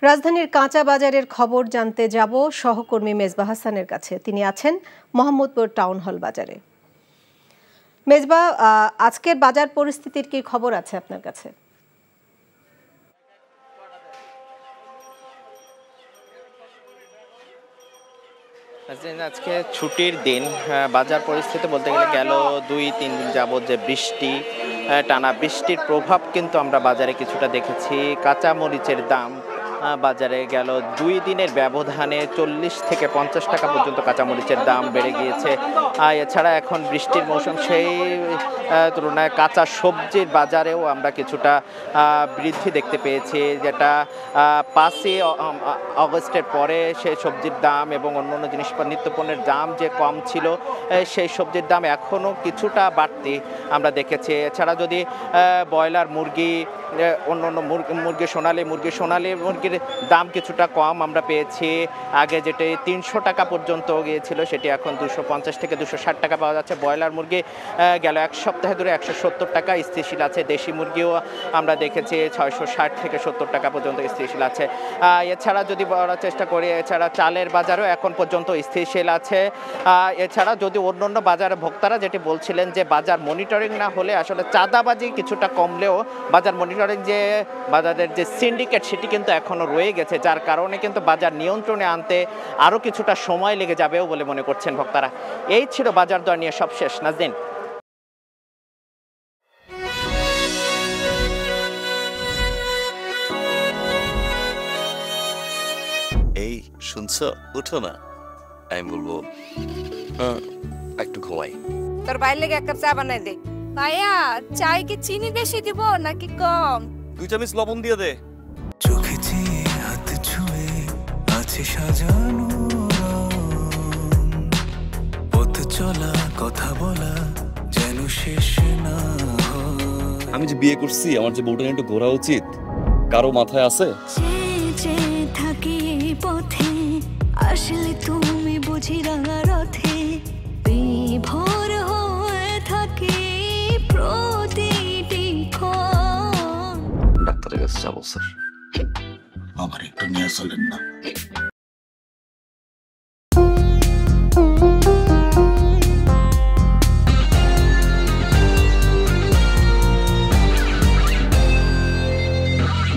রাজধানীর কাঁচা বাজারের খবর জানতে যাব সহকর্মী মেজবা হাসানের কাছে। তিনি আছেন মোহাম্মদপুর টাউন হল বাজারে। মেজবা, আজকের বাজার পরিস্থিতির কি খবর আছে আপনার কাছে? আজকে ছুটির দিন, বাজার পরিস্থিতি বলতে গেলে গেল 2-3 দিন যাবত যে বৃষ্টি, টানা বৃষ্টির প্রভাব কিন্তু আমরা বাজারে কিছুটা দেখেছি। কাঁচা মরিচের দাম বাজারে গেল 2 দিনের ব্যবধানে 40 থেকে 50 টাকা পর্যন্ত কাঁচামরিচের দাম বেড়ে গিয়েছে। এছাড়া এখন বৃষ্টির মৌসুম, সেই তুলনায় কাঁচা সবজির বাজারেও আমরা কিছুটা বৃদ্ধি দেখতে পেয়েছি, যেটা 5ই আগস্টের পরে সেই সবজির দাম এবং অন্যান্য জিনিস নিত্যপণ্যের দাম যে কম ছিল, সেই সবজির দাম এখনও কিছুটা বাড়তি আমরা দেখেছি। এছাড়া যদি ব্রয়লার মুরগি, অন্যান্য মুরগি সোনালি মুরগির দাম কিছুটা কম আমরা পেয়েছি। আগে যেটি 300 টাকা পর্যন্ত গিয়েছিল, সেটি এখন 250 থেকে 260 টাকা পাওয়া যাচ্ছে। ব্রয়লার মুরগি গেল এক সপ্তাহে ধরে 170 টাকা স্থিতিশীল আছে। দেশি মুরগিও আমরা দেখেছি 660 থেকে 70 টাকা পর্যন্ত স্থিতিশীল আছে। এছাড়া যদি বলার চেষ্টা করি, এছাড়া চালের বাজারও এখন পর্যন্ত স্থিতিশীল আছে। এছাড়া যদি অন্যান্য বাজারে ভোক্তারা যেটি বলছিলেন যে বাজার মনিটরিং না হলে আসলে চাঁদাবাজি কিছুটা কমলেও বাজার মনিটরিং যে বাজারের যে সিন্ডিকেট, সেটি কিন্তু এখনও রয়ে গেছে, যার কারণে কিন্তু বাজার নিয়ন্ত্রণে আনতে আরও কিছুটা সময় লেগে যাবেও বলে মনে করছেন ভোক্তারা। এই ছিল বাজার দর নিয়ে সবশেষ। নাজদিন। এই শুনছো, উঠো না। আমি বলবো একটু ঘুমাই। তোর বাইরে লেগে এক কাপ চা বানাই দে। ভাইয়া, চাই কি চিনি বেশি দিব নাকি কম? 2 চামচ লবণ দিয়ে দে। চোখে চেয়ে হাত ছুঁয়ে আছে সাজানো, পথ চলা কথা বলা যেন শেষ না হয়। আমি যে বিয়ে করছি, আমার যে বউটা একটু ঘোরা উচিত, কারো মাথায় আছে? থাকি পথে আসলে তুমি বুঝি রাঙা রথে বিভোর হয়ে থাকি প্রতিটি ক্ষণ। ডাক্তারের কাছে যাবো স্যার, আমার একটু নিয়ে চলেন না।